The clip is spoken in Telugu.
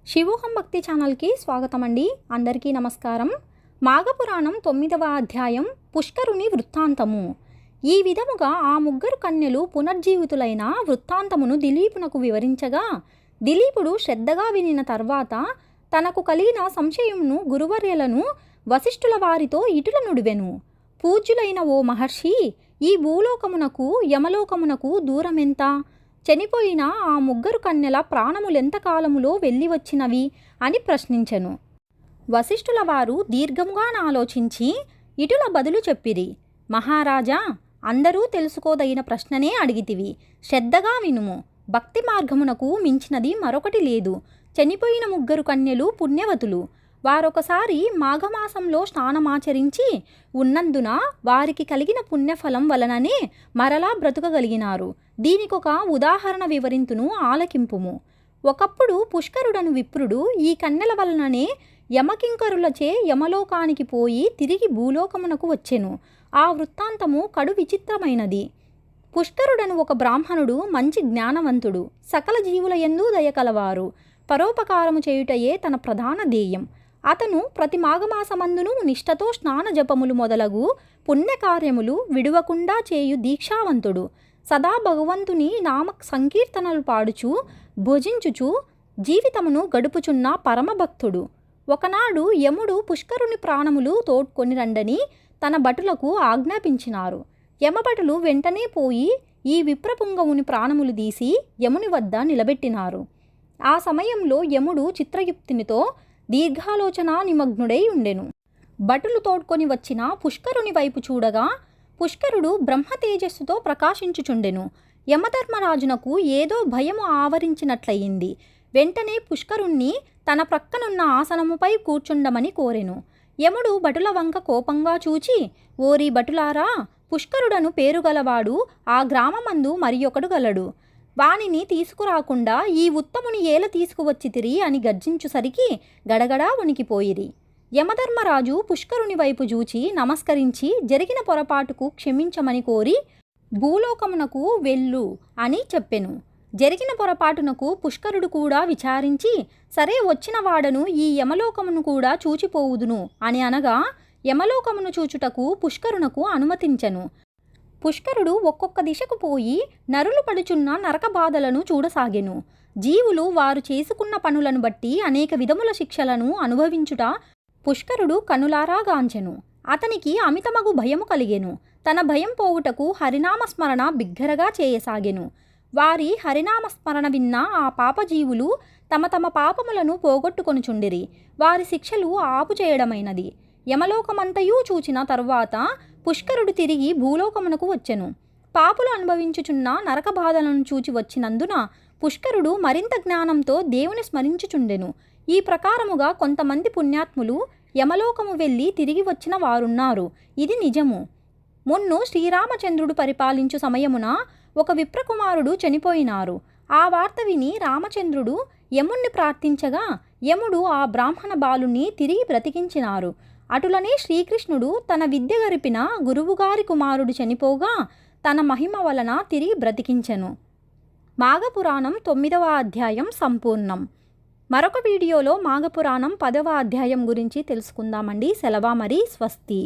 శివోహం భక్తి ఛానల్కి స్వాగతం అండి. అందరికీ నమస్కారం. మాఘపురాణం 9వ అధ్యాయం పుష్కరుని వృత్తాంతము. ఈ విధముగా ఆ ముగ్గురు కన్యలు పునర్జీవితులైన వృత్తాంతమును దిలీపునకు వివరించగా దిలీపుడు శ్రద్ధగా వినిన తర్వాత తనకు కలిగిన సంశయమును గురువర్యలను వశిష్ఠుల వారితో ఇటుల నుడివెను. పూజ్యులైన ఓ మహర్షి, ఈ భూలోకమునకు యమలోకమునకు దూరమెంత? చనిపోయిన ఆ ముగ్గురు కన్యల ప్రాణములెంతకాలములో వెళ్ళి వచ్చినవి అని ప్రశ్నించెను. వశిష్ఠుల వారు దీర్ఘముగా ఆలోచించి ఇటుల బదులు చెప్పిరి. మహారాజా, అందరూ తెలుసుకోదగిన ప్రశ్ననే అడిగితివి. శ్రద్ధగా వినుము. భక్తి మార్గమునకు మించినది మరొకటి లేదు. చనిపోయిన ముగ్గురు కన్యలు పుణ్యవతులు. వారొకసారి మాఘమాసంలో స్నానమాచరించి ఉన్నందున వారికి కలిగిన పుణ్యఫలం వలననే మరలా బ్రతుకగలిగినారు. దీనికొక ఉదాహరణ వివరింతును, ఆలకింపుము. ఒకప్పుడు పుష్కరుడను విప్రుడు ఈ కన్యల వలననే యమకింకరులచే యమలోకానికి పోయి తిరిగి భూలోకమునకు వచ్చెను. ఆ వృత్తాంతము కడు విచిత్రమైనది. పుష్కరుడను ఒక బ్రాహ్మణుడు, మంచి జ్ఞానవంతుడు, సకల జీవుల యందు దయకలవారు, పరోపకారము చేయుటయే తన ప్రధాన ధ్యేయం. అతను ప్రతి మాఘమాసమందును నిష్ఠతో స్నాన జపములు మొదలగు పుణ్యకార్యములు విడువకుండా చేయు దీక్షావంతుడు. సదా భగవంతుని నామ సంకీర్తనలు పాడుచు భుజించుచు జీవితమును గడుపుచున్న పరమభక్తుడు. ఒకనాడు యముడు పుష్కరుని ప్రాణములు తోడ్కొని రండని తన భటులకు ఆజ్ఞాపించినారు. యమభటులు వెంటనే పోయి ఈ విప్రపుంగవుని ప్రాణములు తీసి యముని వద్ద నిలబెట్టినారు. ఆ సమయంలో యముడు చిత్రయుక్తినితో దీర్ఘాలోచన నిమగ్నుడై ఉండెను. భటులు తోడ్కొని వచ్చిన పుష్కరుని వైపు చూడగా పుష్కరుడు బ్రహ్మ తేజస్సుతో ప్రకాశించుచుండెను. యమధర్మరాజునకు ఏదో భయము ఆవరించినట్లయింది. వెంటనే పుష్కరుణ్ణి తన ప్రక్కనున్న ఆసనముపై కూర్చుండమని కోరెను. యముడు భటుల వంక కోపంగా చూచి, ఓరి భటులారా, పుష్కరుడను పేరుగలవాడు ఆ గ్రామమందు మరి ఒకడు గలడు. వానిని తీసుకురాకుండా ఈ ఉత్తముని ఏల తీసుకువచ్చితిరి అని గర్జించుసరికి గడగడా వణికిపోయిరి. యమధర్మరాజు పుష్కరుని వైపు చూచి నమస్కరించి జరిగిన పొరపాటుకు క్షమించమని కోరి భూలోకమునకు వెళ్ళు అని చెప్పెను. జరిగిన పొరపాటునకు పుష్కరుడు కూడా విచారించి, సరే, వచ్చిన వాడను ఈ యమలోకమును కూడా చూచిపోవుదును అని అనగా యమలోకమును చూచుటకు పుష్కరునకు అనుమతించెను. పుష్కరుడు ఒక్కొక్క దిశకు పోయి నరులు పడుచున్న నరక బాధలను చూడసాగెను. జీవులు వారు చేసుకున్న పనులను బట్టి అనేక విధముల శిక్షలను అనుభవించుట పుష్కరుడు కనులారా గాంచెను. అతనికి అమితమగు భయము కలిగెను. తన భయం పోవుటకు హరినామస్మరణ బిగ్గరగా చేయసాగెను. వారి హరినామస్మరణ విన్న ఆ పాపజీవులు తమ తమ పాపములను పోగొట్టుకొనుచుండిరి. వారి శిక్షలు ఆపు చేయడమైనది. యమలోకమంతయూ చూచిన తరువాత పుష్కరుడు తిరిగి భూలోకమునకు వచ్చెను. పాపులు అనుభవించుచున్న నరక బాధలను చూచి వచ్చినందున పుష్కరుడు మరింత జ్ఞానంతో దేవుని స్మరించుచుండెను. ఈ ప్రకారముగా కొంతమంది పుణ్యాత్ములు యమలోకము వెళ్ళి తిరిగి వచ్చిన వారున్నారు. ఇది నిజము. మున్ను శ్రీరామచంద్రుడు పరిపాలించు సమయమున ఒక విప్రకుమారుడు చనిపోయినారు. ఆ వార్త విని రామచంద్రుడు యముణ్ణి ప్రార్థించగా యముడు ఆ బ్రాహ్మణ బాలుని తిరిగి బ్రతికించినారు. అటులనే శ్రీకృష్ణుడు తన విద్య గరిపిన గురువుగారి కుమారుడు చనిపోగా తన మహిమ వలన తిరిగి బ్రతికించెను. మాఘపురాణం 9వ అధ్యాయం సంపూర్ణం. మరొక వీడియోలో మాఘపురాణం 10వ అధ్యాయం గురించి తెలుసుకుందామండి. సెలవా మరి. స్వస్తి.